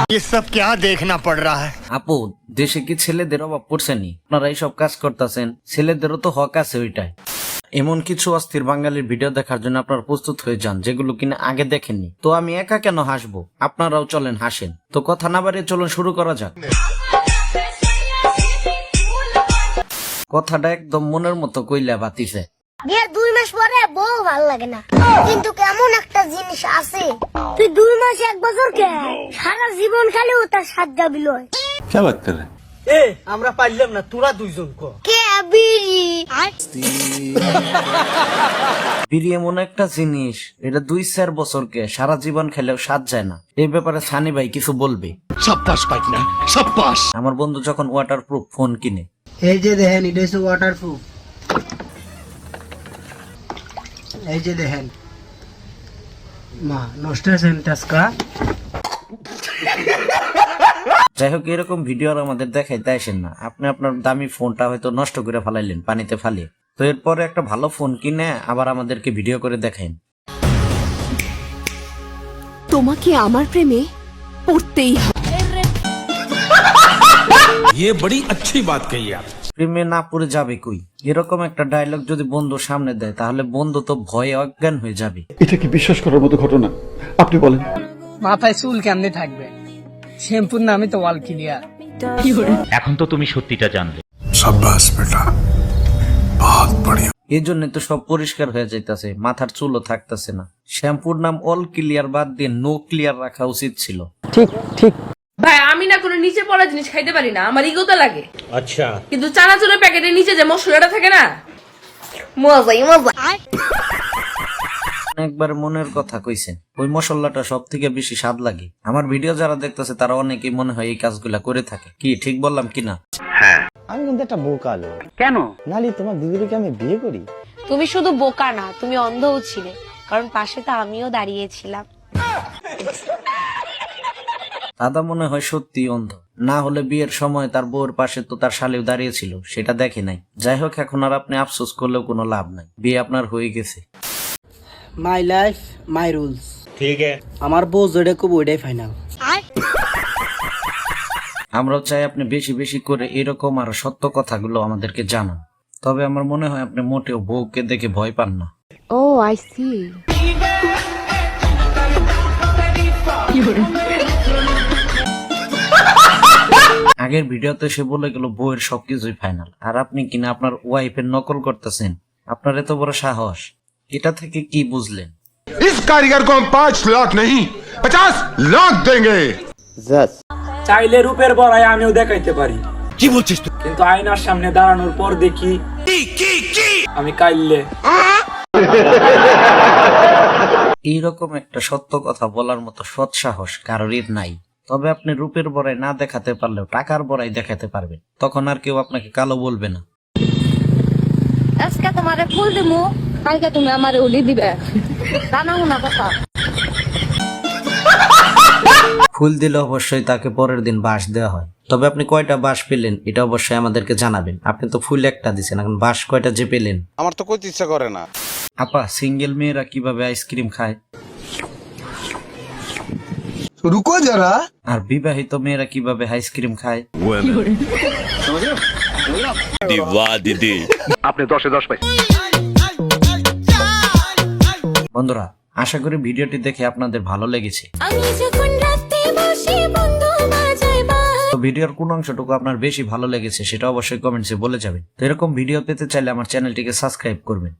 ये सब क्या देखना पड़ रहा है। আপু, দেশে কি ছেলেদের অভাব পড়ছেনি? আপনারা এইসব কাজ করতেছেন, ছেলেদেরও তো হক আছে ওইটাই। এমন কিছু অস্থির বাঙালির ভিডিও দেখার জন্য আপনারা প্রস্তুত হয়ে যান, যেগুলো কিনা আগে দেখেননি। তো আমি একা কেন হাসবো, আপনারাও চলেন হাসেন। তো কথা না বাড়িয়ে চলুন শুরু করা যাক। কথাটা একদম মনের মতো কইলা বাতিছে। বিয়ের 2 মাস পরে বউ ভালো লাগে না, কিন্তু কেমন একটা জিনিস আছে, তুই 2 মাস 1 বছর কে সারা জীবন খালিও তার সাথ যাবি লয়। क्या बात कर रहे हैं? এ আমরা পারলাম না, তোরা দুইজন কর। কে বিড়ি বিড়ি এমন একটা জিনিস, এটা 2-4 বছরকে সারা জীবন খেলেও স্বাদ যায় না। এই ব্যাপারে সানি ভাই কিছু বলবে। शाबाश पार्टनर, शाबाश। আমার বন্ধু যখন ওয়াটারপ্রুফ ফোন কিনে, এই যে দেখেন, এটা হচ্ছে ওয়াটারপ্রুফ। এই যে দেখেন, মা নষ্ট হয়েছে টাস্কা। যাই হোক, এরকম ভিডিও আর আমাদের দেখাইতে আসেন না। আপনি আপনার দামি ফোনটা হয়তো নষ্ট করে ফেলাইলেন পানিতে ফালিয়ে, তো এরপরে একটা ভালো ফোন কিনে আবার আমাদেরকে ভিডিও করে দেখাইন। তোমাকে আমার প্রেমে পড়তেই হবে। ये बड़ी अच्छी बात कही आप। প্রেমে না পড়ে যাবে কই? এরকম একটা ডায়লগ যদি বন্ধু সামনে দেয়, তাহলে বন্ধু তো ভয়ে অজ্ঞান হয়ে যাবে। এটা কি বিশ্বাস করার মতো ঘটনা? আপনি বলেন। মাথায় চুল কেমনে থাকবে? শ্যাম্পুর নামে তো ওয়াল ক্লিয়ার। এখন তো তুমি সত্যিটা জানলে। शाबाश बेटा, बहुत बढ़िया। এই জন্য তো সব পরিষ্কার হয়ে যাইতাছে, মাথার চুলও থাকতেছে না। শ্যাম্পুর নাম অল ক্লিয়ার বাদ দিয়ে নো ক্লিয়ার রাখা উচিত ছিল। ঠিক ঠিক। ভাই, আমি না কোনো নিচে পড়া জিনিস খাইতে পারি না, আমার ইগোতে লাগে। আচ্ছা, কিন্তু চানাচুরের প্যাকেটের নিচে যে মশলাটা থাকে না, মজাই মজা। একবার মনের কথা কইছেন, ওই মশলাটা সব থেকে বেশি স্বাদ লাগে। আমার ভিডিও যারা দেখতেছে তারা অনেকেই মনে হয় এই কাজগুলা করে থাকে। কি ঠিক বললাম কিনা? আমি কিন্তু একটা বোকা লোক। কেন? নালি তোমার দিদিকে আমি বিয়ে করি। তুমি শুধু বোকা না, তুমি অন্ধও ছিলে, কারণ পাশে তো আমিও দাঁড়িয়েছিলাম। দাদা মনে হয় সত্যি অন্ধ, না হলে বিয়ের সময় তার বউর পাশে তো তার শালিও দাঁড়িয়েছিল, সেটা দেখে নাই। যাই হোক, এখন আর আপনি আফসোস করলেও কোনো লাভ নাই, বিয়ে আপনার হয়ে গেছে। My life my rules. ঠিক আছে, আমার বউ যেটা কব ওইটাই ফাইনাল। আমরাও চাই আপনি বেশি বেশি করে এরকম আর সত্য কথাগুলো আমাদেরকে জানান। তবে আমার মনে হয় আপনি মোটেও বউকে দেখে ভয় পান না। ও আই সি। আগের ভিডিওতে সে বলে গেল বউয়ের সবকিছুই ফাইনাল, আর আপনি কিনা আপনার ওয়াইফের নকল করতেছেন। আপনার এত বড় সাহস, এটা থেকে কি বুঝলেন? इस कारीगर को हम 5 लाख नहीं 50 लाख देंगे। চাইলে রূপের বড়াই আমিও দেখাইতে পারি। কি বলছিস তুই? কিন্তু আয়নার সামনে দাঁড়ানোর পর দেখি আমি কাইলে। এইরকম একটা সত্য কথা বলার মতো সৎ সাহস কারোরই নাই। তবে আপনি রূপের বড়াই না দেখাতে পারলেও টাকার বড়াই দেখাতে পারবেন, তখন আর কেউ আপনাকে কালো বলবে না। আজকে তোমারে ফুল দিমু, কালকে তুমি আমারে উলি দিবে, জানাও না কথা। ফুল দিলে অবশ্যই তাকে পরের দিন বাঁশ দেওয়া হয়। তবে আপনি কয়টা বাঁশ পেলেন এটা অবশ্যই আমাদেরকে জানাবেন। আপনি তো ফুল একটা দিচ্ছেন, এখন বাঁশ কয়টা যে পেলেন? আমার তো কইতে ইচ্ছা করে না। আপা, সিঙ্গেল মেয়েরা কিভাবে আইসক্রিম খায়? রুকো যারা। আর বিবাহিত মেয়েরা কিভাবে আইসক্রিম খায়? আপনি 10-এ 10 পাই। বন্ধুরা, আশা করি ভিডিওটি দেখে আপনাদের ভালো লেগেছে। তো ভিডিওর কোন অংশটুকু আপনার বেশি ভালো লেগেছে সেটা অবশ্যই কমেন্টসে বলে যাবেন। তো এরকম ভিডিও পেতে চাইলে আমার চ্যানেলটিকে সাবস্ক্রাইব করবেন।